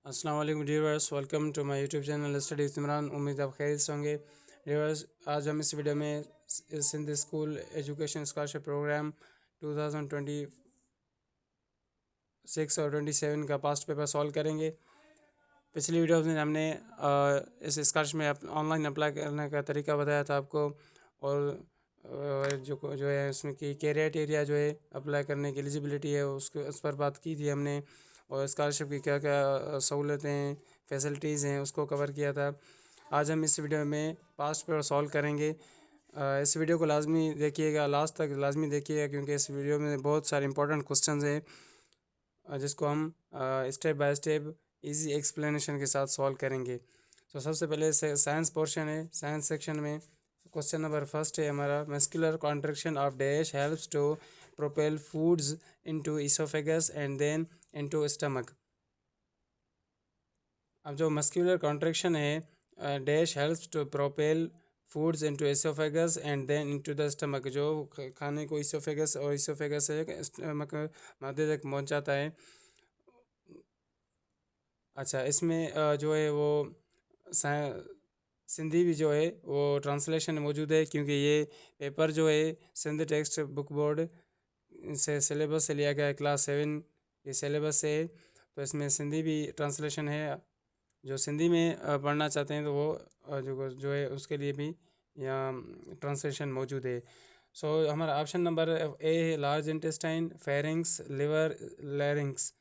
अस्सलाम वालेकुम viewers, welcome to my YouTube channel study Imran. उम्मीद आप खैरियत से होंगे। व्यूअर्स, आज हम इस वीडियो में Sindh school education scholarship program 2026 और 27 का पास्ट पेपर सॉल्व करेंगे। पिछली वीडियो में हमने इस स्कॉलरशिप में ऑनलाइन अप्लाई करने का तरीका बताया था आपको, और जो है उसमें की क्राइटेरिया जो है अप्लाई करने की एलिजिबिलिटी है उस पर बात की थी हमने, और स्कॉलरशिप की क्या क्या सहूलतें फैसिलिटीज़ हैं उसको कवर किया था। आज हम इस वीडियो में पास्ट पेपर सॉल्व करेंगे। इस वीडियो को लाजमी देखिएगा, लास्ट तक लाजमी देखिएगा, क्योंकि इस वीडियो में बहुत सारे इंपॉर्टेंट क्वेश्चंस हैं जिसको हम step by step easy explanation के साथ सॉल्व करेंगे। तो सबसे पहले साइंस पोर्शन है। साइंस सेक्शन में क्वेश्चन नंबर फर्स्ट है हमारा, muscular contraction of dash helps to propel foods into esophagus and then into stomach. अब जो मस्कुलर कॉन्ट्रैक्शन है, dash helps to propel foods into esophagus and then into the stomach, जो खाने को oesophagus और oesophagus से स्टमक मादे तक पहुंचाता है। अच्छा, इसमें जो है वो सिंधी भी जो है वो ट्रांसलेशन मौजूद है, क्योंकि ये पेपर जो है सिंध टेक्स्ट बुक बोर्ड से सिलेबस से लिया गया है, क्लास 7 के सिलेबस से है। तो इसमें सिंधी भी ट्रांसलेशन है। जो सिंधी में पढ़ना चाहते हैं तो वो जो है उसके लिए भी यहाँ ट्रांसलेशन मौजूद है। सो हमारा ऑप्शन नंबर ए है, लार्ज इंटेस्टाइन, फेरिंग्स, लिवर, लैरिंग्स।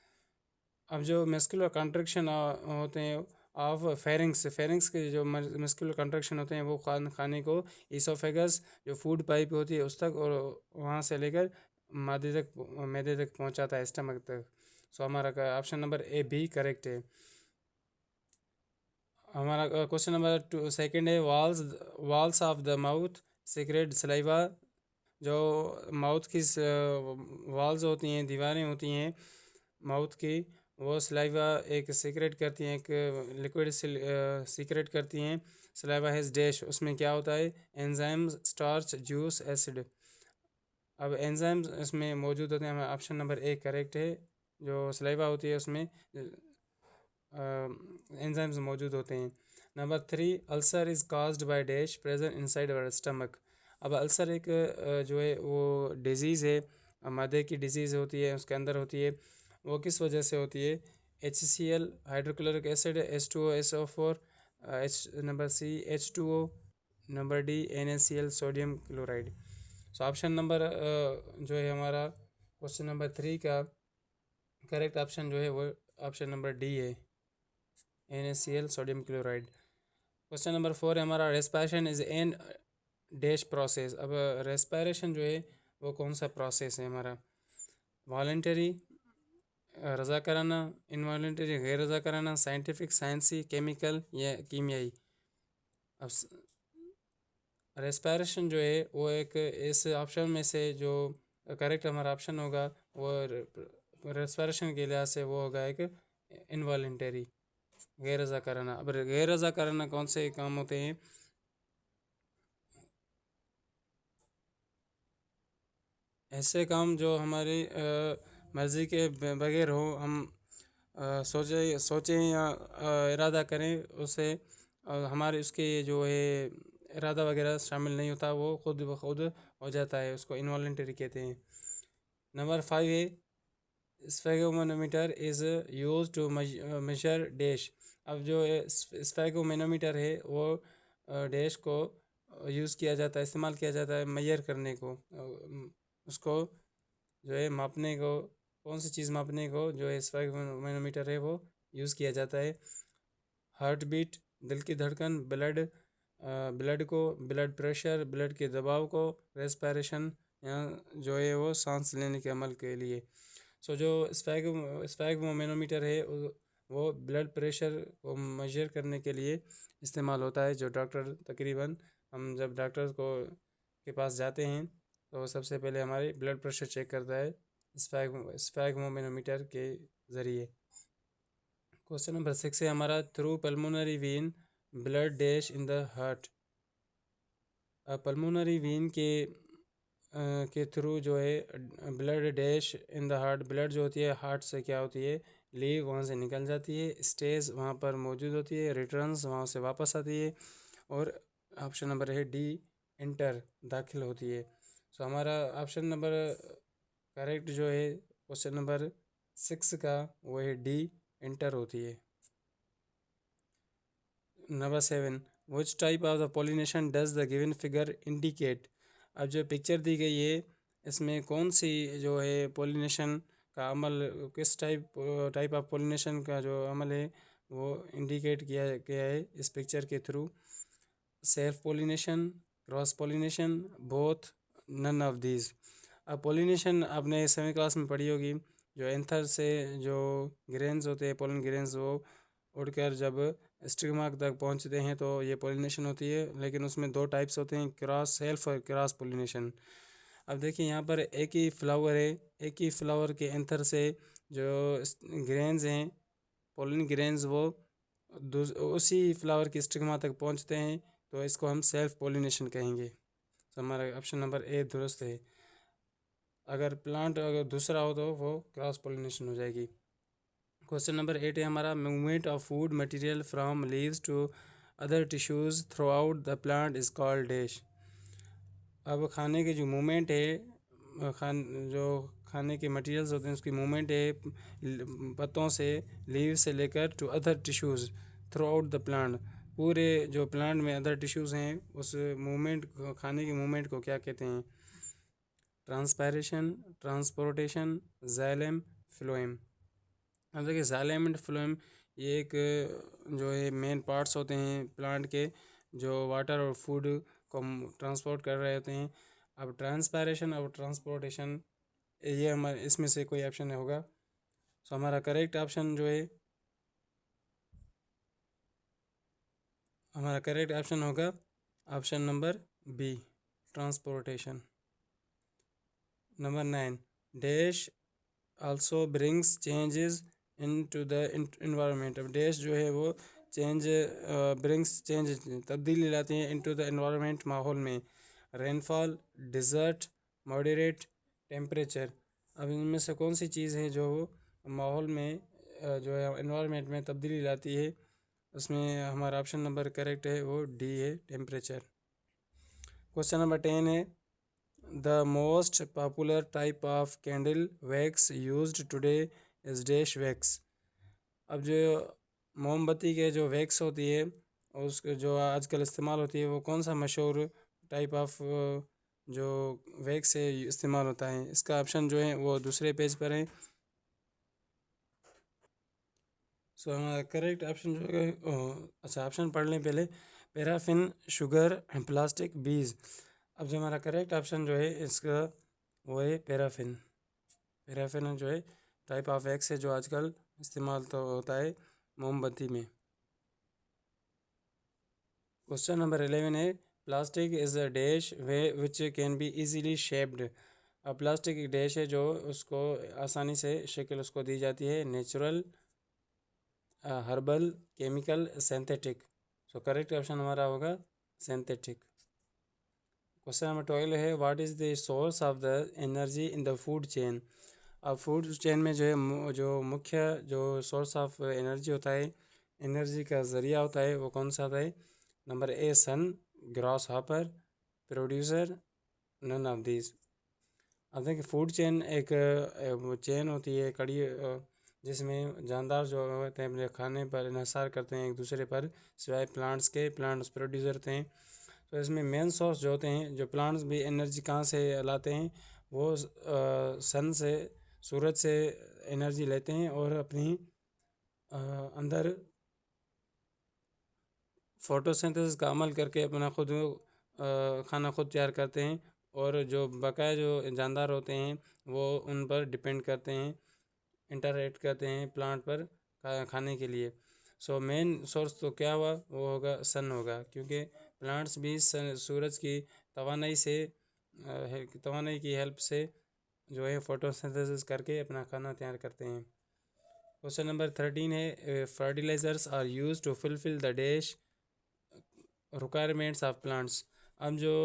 अब जो मस्कुलर कॉन्ट्रैक्शन होते हैं ऑफ फेरिंग्स के जो मस्कुलर कॉन्ट्रैक्शन होते हैं वो खाने को इसोफेगस जो फूड पाइप होती है उस तक, और वहाँ से लेकर मैदे तक पहुँचाता है, स्टमक तक। सो हमारा option number A B correct है। हमारा क्वेश्चन नंबर सेकंड है, walls of the mouth secrete saliva. जो माउथ की वॉल्स होती हैं, दीवारें होती हैं माउथ की, वो सलाइवा एक सीक्रेट करती हैं, एक लिक्विड सीक्रेट करती हैं। सलाइवा हैज़ डैश, उसमें क्या होता है, एंजाइम्स, स्टार्च, जूस, एसिड। अब एंजाइम्स इसमें मौजूद होते हैं, हमारा ऑप्शन नंबर ए करेक्ट है। जो सलाइवा होती है उसमें एंजाइम्स मौजूद होते हैं। Number 3, ulcer is caused by dash present inside our stomach. अब अल्सर एक जो है वो डिजीज़ है, मैदे की डिजीज़ होती है, उसके अंदर होती है। वो किस वजह से होती है, HCl hydrochloric acid, H2O, number C H2O, number D NaCl sodium chloride. So option number जो है हमारा क्वेश्चन नंबर 3 का करेक्ट ऑप्शन जो है वो ऑप्शन नंबर डी है, NaCl sodium chloride. Question number 4 है हमारा, respiration is an dash process. अब रेस्पिरेशन जो है वो कौन सा प्रोसेस है हमारा, वॉलेंटरी, रज़ा कराना, इनवॉलेंटरी गैर रज़ा कराना, साइंटिफिक साइंसी, केमिकल या कीमियाई। अब रेस्पिरेशन जो है वो एक इस ऑप्शन में से जो करेक्ट हमारा ऑप्शन होगा वो रेस्पिरेशन के लिहाज से वो होगा एक इनवॉलेंटरी, गैर रज़ा कराना। अब गैर रज़ा कराना कौन से काम होते हैं, ऐसे काम जो हमारी मर्ज़ी के बगैर हो, हम सोचें या इरादा करें उसे, हमारे उसके जो है इरादा वगैरह शामिल नहीं होता, वो खुद ब खुद हो जाता है, उसको इनवॉलेंटरी कहते हैं। नंबर 5 है, sphygmomanometer is use to measure dash. अब जो स्फेगोमेनोमीटर है वो डैश को यूज़ किया जाता है, इस्तेमाल किया जाता है मेजर करने को, उसको जो है मापने को, कौन सी चीज़ मापने को जो है स्फेगोमेनोमीटर है वो यूज़ किया जाता है। हार्ट बीट, दिल की धड़कन, ब्लड को, ब्लड प्रेशर, ब्लड के दबाव को, रेस्पिरेशन या जो है वो सांस लेने के अमल के लिए। सो जो स्फेगोमेनोमीटर है वो ब्लड प्रेशर को मेजर करने के लिए इस्तेमाल होता है। जो डॉक्टर तकरीबन हम जब डॉक्टर को के पास जाते हैं तो सबसे पहले हमारी ब्लड प्रेशर चेक करता है स्फेगोमेनोमीटर के ज़रिए। क्वेश्चन नंबर 6 है हमारा, through pulmonary vein blood dash in the heart. Pulmonary vein के थ्रू जो है blood dash in the heart, blood जो होती है हार्ट से क्या होती है, लीव वहाँ से निकल जाती है, स्टेज वहाँ पर मौजूद होती है, रिटर्न्स वहाँ से वापस आती है, और ऑप्शन नंबर है डी एंटर दाखिल होती है। सो हमारा ऑप्शन नंबर करेक्ट जो है क्वेश्चन नंबर 6 का वो है डी एंटर होती है। Number 7, which type of the pollination does the given figure indicate. अब जो पिक्चर दी गई है इसमें कौन सी जो है पॉलिनेशन का अमल, किस टाइप ऑफ पॉलिनेशन का जो अमल है वो इंडिकेट किया गया है इस पिक्चर के through. Self pollination, cross pollination, both, none of these. अब पॉलिनेशन आपने 7वीं क्लास में पढ़ी होगी, जो एंथर से जो ग्रेन्स होते हैं, पोलन ग्रेन्स, वो उड़कर जब स्टिग्मा तक पहुंचते हैं तो ये पॉलिनेशन होती है। लेकिन उसमें दो टाइप्स होते हैं, क्रॉस सेल्फ और क्रॉस पॉलिनेशन। अब देखिए यहाँ पर एक ही फ्लावर है, एक ही फ्लावर के एंथर से जो ग्रेन्स हैं, पोलन ग्रेन्स, वो उसी फ्लावर की स्टिग्मा तक पहुंचते हैं, तो इसको हम सेल्फ पॉलिनेशन कहेंगे। तो हमारा ऑप्शन नंबर ए दुरुस्त है। अगर प्लांट अगर दूसरा हो तो वो क्रॉस पॉलिनेशन हो जाएगी। क्वेश्चन नंबर 8 है हमारा, movement of food material from leaves to other tissues throughout the plant is called dash. अब खाने की जो मूवमेंट है, जो खाने के मटेरियल्स होते हैं उसकी मूवमेंट है पत्तों से, लीव से लेकर to other tissues throughout the plant, पूरे जो प्लांट में अदर टिश्यूज़ हैं उस मूवमेंट, खाने की मूवमेंट को क्या कहते हैं? Transpiration, transportation, xylem, phloem. अब देखिए जाइलम एंड फ्लोएम ये एक जो है मेन पार्ट्स होते हैं प्लांट के, जो वाटर और फूड को ट्रांसपोर्ट कर रहे होते हैं। अब ट्रांसपायरेशन और ट्रांसपोर्टेशन, ये हमारे इसमें से कोई ऑप्शन होगा। सो हमारा करेक्ट ऑप्शन जो है, हमारा करेक्ट ऑप्शन होगा option number B, transportation. Number 9, dash also brings changes into the environment. अब डैश जो है वो चेंज ब्रिंग्स चेंज, तब्दीली लाती हैं इनटू द एनवायरनमेंट, माहौल में। Rainfall, desert, moderate, temperature. अब इनमें से कौन सी चीज़ है जो माहौल में जो है एनवायरनमेंट में तब्दीली लाती है? उसमें हमारा ऑप्शन नंबर करेक्ट है वो डी है, टेम्परेचर। क्वेश्चन नंबर 10 है, the most popular type of candle wax used today is dash wax. अब जो मोमबत्ती के जो वैक्स होती है उसके जो आजकल इस्तेमाल होती है, वो कौन सा मशहूर टाइप ऑफ जो वैक्स है इस्तेमाल होता है? इसका ऑप्शन जो है वो दूसरे पेज पर है। सो हमारा करेक्ट ऑप्शन जो है, अच्छा ऑप्शन पढ़ लें पहले। पैराफिन, शुगर, प्लास्टिक, बीज। अब जो हमारा करेक्ट ऑप्शन जो है इसका वो है पैराफिन। पैराफिन जो है टाइप ऑफ वैक्स है जो आजकल इस्तेमाल तो होता है मोमबत्ती में। क्वेश्चन नंबर 11 है, plastic is a dash way which can be easily shaped. अब प्लास्टिक एक डैश है जो उसको आसानी से शक्ल उसको दी जाती है, natural, herbal, chemical, synthetic. So correct option हमारा होगा सिंथेटिक। क्वेश्चन नंबर 12 है, what is the source of the energy in the food chain. अब फूड चेन में जो है जो मुख्य जो सोर्स ऑफ एनर्जी होता है, एनर्जी का ज़रिया होता है, वो कौन सा होता है? Number A sun, grasshopper, producer, none of these. अब देखिए फूड चेन एक चेन होती है, कड़ी, जिसमें जानदार जो होते हैं अपने खाने पर इन्हिसार करते हैं एक दूसरे पर, सिवाय प्लांट्स के, प्लांट्स प्रोड्यूसर होते हैं। तो इसमें मेन सोर्स जो होते हैं, जो प्लांट्स भी एनर्जी कहाँ से लाते हैं, वो सन से, सूरज से एनर्जी लेते हैं और अपनी अंदर फोटोसिंथेसिस का अमल करके अपना खुद खाना खुद तैयार करते हैं। और जो बकाया जो जानदार होते हैं वो उन पर डिपेंड करते हैं, इंटरैक्ट करते हैं प्लांट पर खाने के लिए। सो मेन सोर्स तो क्या हुआ, वो होगा सन होगा, क्योंकि प्लांट्स भी सूरज की तवानाई से तवानाई की हेल्प से जो है फोटोसिंथेसिस करके अपना खाना तैयार करते हैं। क्वेश्चन नंबर 13 है, fertilisers are use to fulfil the dash requirements of plants. अब जो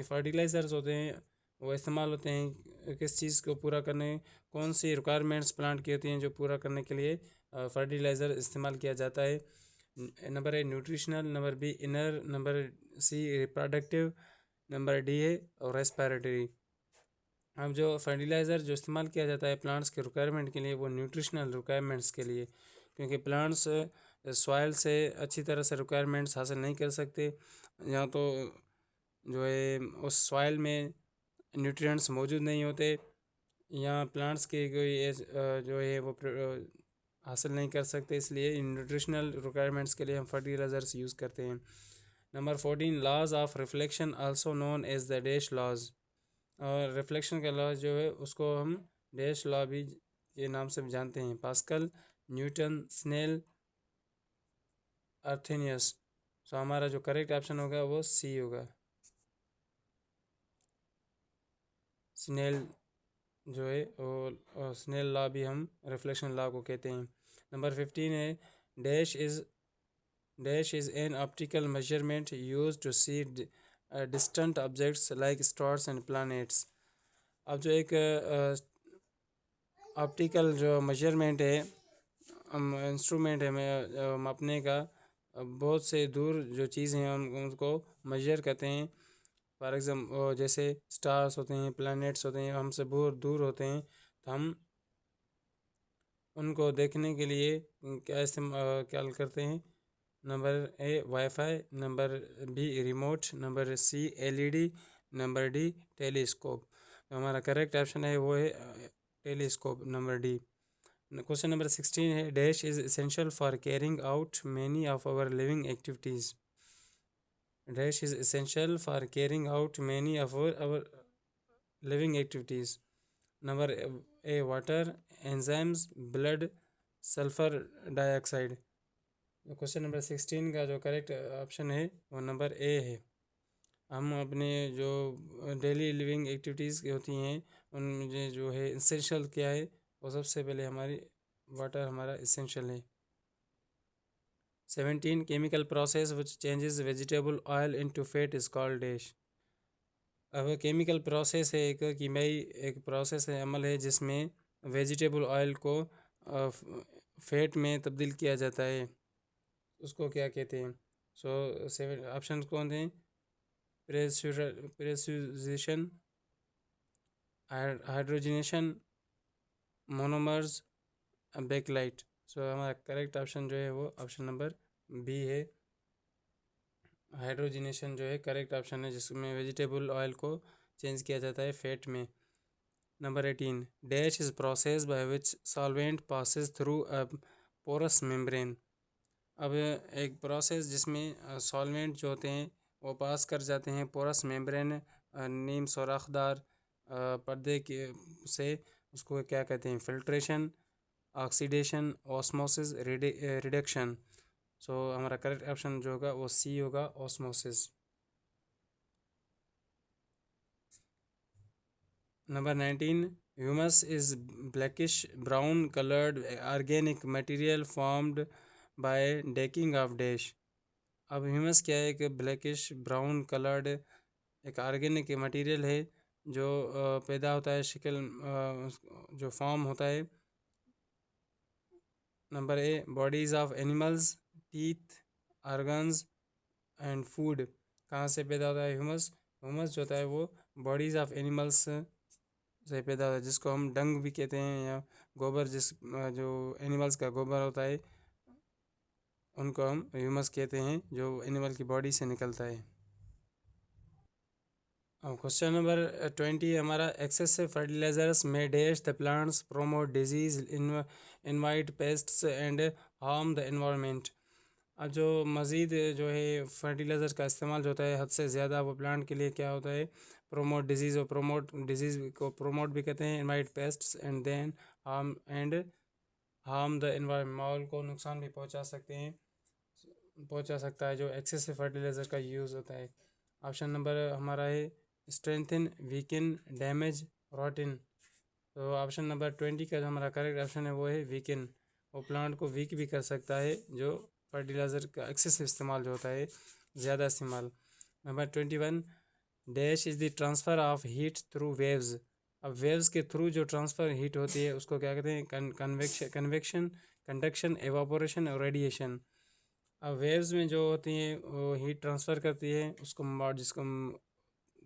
फर्टिलाइज़र्स होते हैं वो इस्तेमाल होते हैं किस चीज़ को पूरा करने, कौन सी रिक्वायरमेंट्स प्लांट की होती हैं जो पूरा करने के लिए फर्टिलाइज़र इस्तेमाल किया जाता है। Number A nutritional, number B inner, number C reproductive, number D है और रेस्पिरेटरी। अब जो फर्टिलाइज़र जो इस्तेमाल किया जाता है प्लांट्स के रिक्वायरमेंट के लिए वो न्यूट्रिशनल रिक्वायरमेंट्स के लिए, क्योंकि प्लांट्स सॉइल से अच्छी तरह से रिक्वायरमेंट्स हासिल नहीं कर सकते, या तो जो है उस सॉइल में न्यूट्रिएंट्स मौजूद नहीं होते, या प्लांट्स के कोई जो है वो हासिल नहीं कर सकते, इसलिए इन न्यूट्रिशनल रिक्वायरमेंट्स के लिए हम फर्टिलाइज़र्स यूज़ करते हैं। Number 14 laws of reflection also known as the dash laws. और रिफ्लेक्शन का लॉ जो है उसको हम डैश लॉ भी के नाम से जानते हैं। Pascal, Newton, Snell, Arrhenius. तो हमारा जो करेक्ट ऑप्शन होगा वो सी होगा। स्नेल जो है वो स्नेल लॉ भी हम रिफ्लेक्शन लॉ को कहते हैं। नंबर 15 है dash is an optical measurement use to see distant objects like stars and planets. अब जो एक ऑप्टिकल जो मेजरमेंट है, इंस्ट्रूमेंट है मापने का, बहुत से दूर जो चीज़ें हैं हम उनको मेजर करते हैं। फॉर एग्जाम्पल जैसे स्टार्स होते हैं, प्लैनेट्स होते हैं, हमसे बहुत दूर होते हैं, तो हम उनको देखने के लिए क्या करते हैं। Number A wifi, number B remote, number C LED, number D telescope. तो हमारा करेक्ट ऑप्शन है वो है telescope, number D. Question number 16 है dash is essential for carrying out many of our living activities. Dash is essential for carrying out many of our living activities. Number A water, enzymes, blood, sulphur dioxide. Question number 16 का जो correct option है वो number A है। हम अपने जो daily living activities होती हैं उनमें जो है इसेंशियल क्या है, वो सबसे पहले हमारी वाटर हमारा इसेंशियल है। 17 chemical process which changes vegetable oil into fat is called dash. अब केमिकल प्रोसेस है एक कीमियाई एक प्रोसेस है, अमल है जिसमें वेजिटेबल ऑयल को फैट में तब्दील किया जाता है, उसको क्या कहते हैं। सो 7 ऑप्शन कौन थे? प्रेसुरेशन, हाइड्रोजनेशन, मोनोमर्स, बैकलाइट। सो हमारा करेक्ट ऑप्शन जो है वो ऑप्शन नंबर बी है। हाइड्रोजनेशन जो है करेक्ट ऑप्शन है, जिसमें वेजिटेबल ऑयल को चेंज किया जाता है फैट में। Number 18 dash is process by which solvent passes through a porous membrane. अब एक प्रोसेस जिसमें सॉल्वेंट जो होते हैं वो पास कर जाते हैं पोरस मेम्ब्रेन, नीम सोराखदार पर्दे के से, उसको क्या कहते हैं? Filtration, oxidation, osmosis, reduction. So हमारा करेक्ट ऑप्शन जो होगा वो सी होगा, osmosis. Number 19 humus is blackish brown coloured organic material formed by decaying of dash. अब ह्यूमस क्या है? एक ब्लैकिश ब्राउन कलर्ड एक ऑर्गेनिक मटेरियल है जो पैदा होता है, शिकल जो फॉर्म होता है। Number A bodies of animals, teeth, organs and food. कहाँ से पैदा होता है ह्यूमस? ह्यूमस जो होता है वो बॉडीज़ ऑफ एनिमल्स से पैदा होता है, जिसको हम डंग भी कहते हैं, या गोबर, जो एनिमल्स का गोबर होता है उनको हम ह्यूमस कहते हैं, जो एनिमल की बॉडी से निकलता है। क्वेश्चन नंबर 20 हमारा एक्सेसिव फर्टिलाइजर्स में dash the plants promote disease, invite pests and harm the environment. अब जो मज़ीद जो है फर्टिलाइज़र का इस्तेमाल जो होता है हद से ज़्यादा, वो प्लांट के लिए क्या होता है? प्रोमोट डिजीज़, और प्रोमोट डिजीज़ को प्रोमोट भी कहते हैं, invite pests and then harm the environment, माहौल को नुकसान भी पहुंचा सकता है जो एक्सेसिव फर्टिलाइज़र का यूज़ होता है। ऑप्शन नंबर हमारा है स्ट्रेंथन, वीकन, डैमेज, रॉटन। तो ऑप्शन नंबर 20 का जो हमारा करेक्ट ऑप्शन है वो है वीकन। वो प्लांट को वीक भी कर सकता है, जो फर्टिलाइज़र का एक्सेसिव इस्तेमाल जो होता है, ज़्यादा इस्तेमाल। Number 21 dash is the transfer of heat through waves. अब वेव्स के थ्रू जो ट्रांसफ़र हीट होती है उसको क्या कहते हैं? कन्वेक्शन, कंडक्शन, एवापोरेशन और रेडिएशन। अब वेव्स में जो होती हैं वो हीट ट्रांसफ़र करती है, उसको मोड जिसको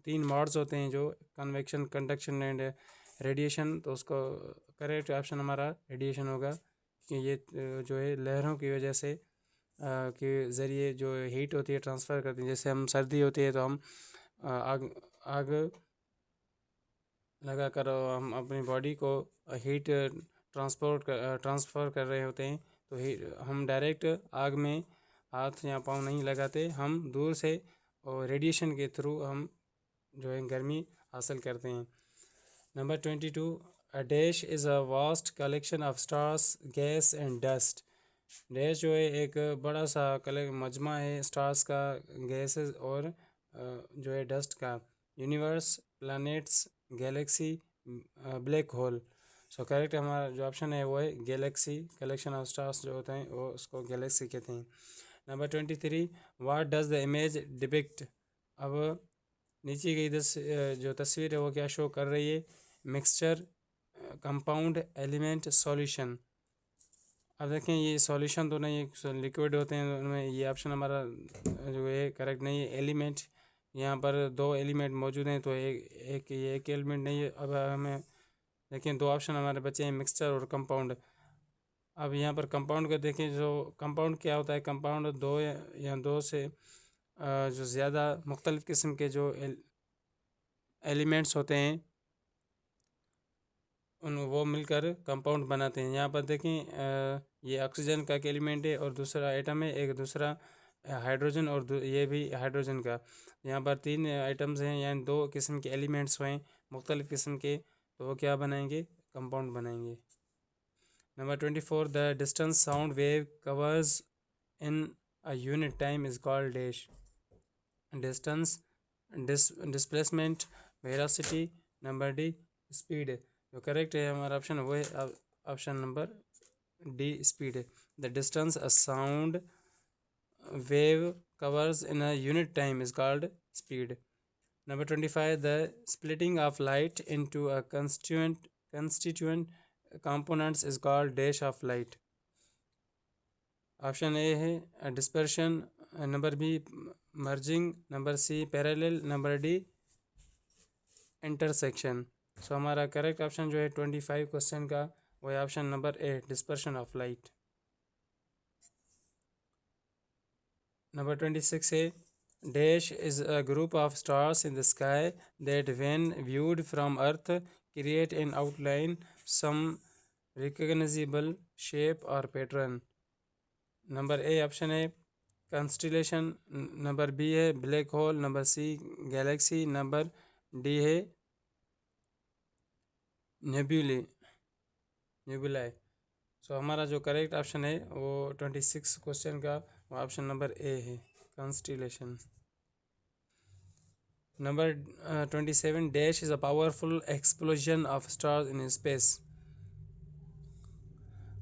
तीन मोड्स होते हैं जो कन्वेक्शन, कंडक्शन एंड रेडिएशन। तो उसको करेक्ट ऑप्शन हमारा रेडिएशन होगा, कि ये जो है लहरों की वजह से के ज़रिए जो हीट होती है ट्रांसफ़र करती है। जैसे हम सर्दी होती है तो हम आग आग लगा कर हम अपनी बॉडी को हीट ट्रांसफ़र कर रहे होते हैं। तो हम डायरेक्ट आग में हाथ या पाँव नहीं लगाते, हम दूर से और रेडिएशन के थ्रू हम जो है गर्मी हासिल करते हैं। Number 22, a dash is a vast collection of stars, gas and dust. Dash जो है एक बड़ा सा मजमा है स्टार्स का, गैसेस और जो है डस्ट का। Universe, planets, Galaxy, black hole. So correct हमारा जो ऑप्शन है वो है गैलेक्सी। कलेक्शन ऑफ स्टार्स जो होते हैं वो उसको गैलेक्सी कहते हैं। Number 23, what does the image depict. अब नीचे की जो तस्वीर है वो क्या शो कर रही है? Mixture, compound, element, solution. अब देखें ये सॉल्यूशन तो नहीं है, लिक्विड होते हैं उनमें, ये ऑप्शन हमारा जो है करेक्ट नहीं है। एलिमेंट, यहाँ पर दो एलिमेंट मौजूद हैं तो एक एलिमेंट नहीं है। अब हमें देखें दो ऑप्शन हमारे बचे हैं, मिक्सचर और कंपाउंड। अब यहाँ पर कंपाउंड को देखें, जो कंपाउंड क्या होता है? कंपाउंड दो या दो से जो ज़्यादा मुख्तलिफ़ किस्म के जो एलिमेंट्स होते हैं उन वो मिलकर कंपाउंड बनाते हैं। यहाँ पर देखें ये ऑक्सीजन का एक एलिमेंट है और दूसरा एटम है, एक दूसरा हाइड्रोजन और ये भी हाइड्रोजन का। यहाँ पर तीन आइटम्स हैं, यानी दो किस्म के एलिमेंट्स हैं मुख्तलिफ़ किस्म के, तो वो क्या बनाएंगे? कंपाउंड बनाएंगे। Number 24, the distance sound wave covers in a unit time is called dash. Distance, displacement, velocity, number D speed. जो करेक्ट है हमारा ऑप्शन वो है option number D speed. The distance a sound wave covers in a unit time is called speed. Number 25, the splitting of light into a constituent components is called dash of light. Option A है dispersion, number B merging, number C parallel, number D intersection. So हमारा correct option जो है 25 question का वो है option number A, dispersion of light. Number 26 है dash is a group of stars in the sky that when viewed from earth create an outline some recognisable shape और pattern. Number A option है constellation, number B है black hole, number C galaxy, number D है nebulae. सो हमारा जो correct option है वो 26 question का वो ऑप्शन नंबर ए है, constellation. Number 27, dash is a powerful explosion of stars in space.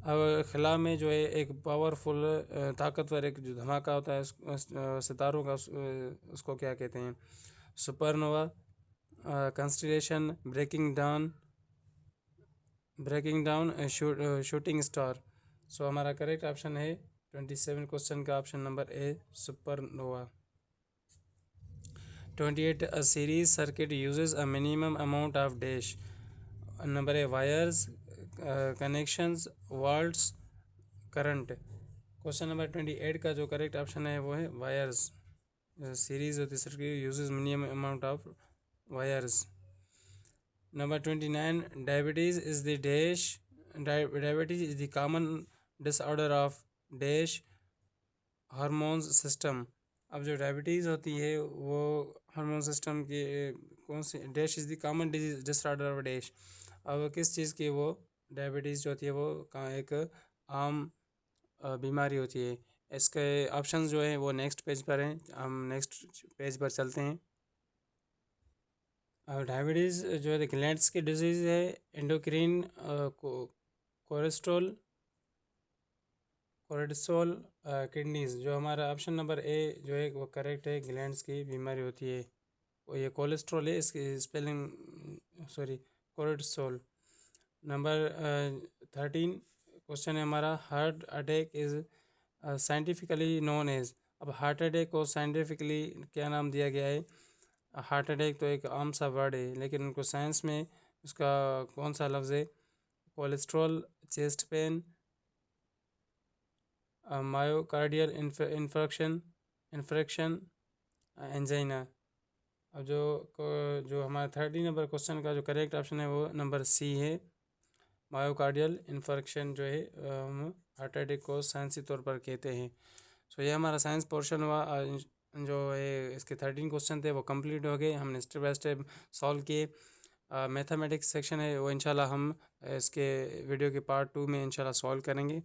अब खला में जो है एक पावरफुल ताकतवर एक जो धमाका होता है सितारों का, उसको क्या कहते हैं? Supernova, constellation, breaking down, shooting star. So हमारा करेक्ट ऑप्शन है 27 क्वेश्चन का option number A, supernova. 28, a series circuit uses a minimum amount of dash. Number A wires, connections, volts, current. Question number 28 का जो correct option है वो है wires. Series होती circuit uses minimum amount of wires. Number 29, diabetes is the dash, diabetes is the common disorder of dash hormones system. अब जो diabetes होती है वो हार्मोन सिस्टम के कौन सी? Dash is the common disease disorder of dash. अब किस चीज़ की वो डायबिटीज़ जो होती है वो एक आम बीमारी होती है। इसके ऑप्शन जो है वो नेक्स्ट पेज पर हैं, हम नेक्स्ट पेज पर चलते हैं। डायबिटीज़ जो है ग्लैंड्स की डिजीज़ है, एंडोक्रीन, कोलेस्ट्रॉल, किडनीज़। जो हमारा ऑप्शन नंबर ए जो है वो करेक्ट है, ग्लैंड्स की बीमारी होती है वो ये कोलेस्ट्रॉल है, इसकी spelling sorry cortisol. Number 13 question है हमारा, heart attack is scientifically known as. अब हार्ट अटैक को साइंटिफिकली क्या नाम दिया गया है? हार्ट अटैक तो एक आम सा वर्ड है, लेकिन उनको साइंस में उसका कौन सा लफ्ज़ है? Cholesterol, chest pain, myocardial infarction, angina. अब जो हमारा 13 नंबर क्वेश्चन का जो करेक्ट ऑप्शन है वो नंबर सी है, मायोकार्डियल इन्फेक्शन जो है हम हार्ट अटैक को साइंसी तौर पर कहते हैं। सो ये हमारा साइंस पोर्शन हुआ। जो है इसके 13 क्वेश्चन थे वो कंप्लीट हो गए, हमने स्टेप बाय स्टेप सॉल्व किए। मैथमेटिक्स सेक्शन है वो इंशाल्लाह हम इसके वीडियो के पार्ट 2 में इंशाल्लाह सॉल्व करेंगे।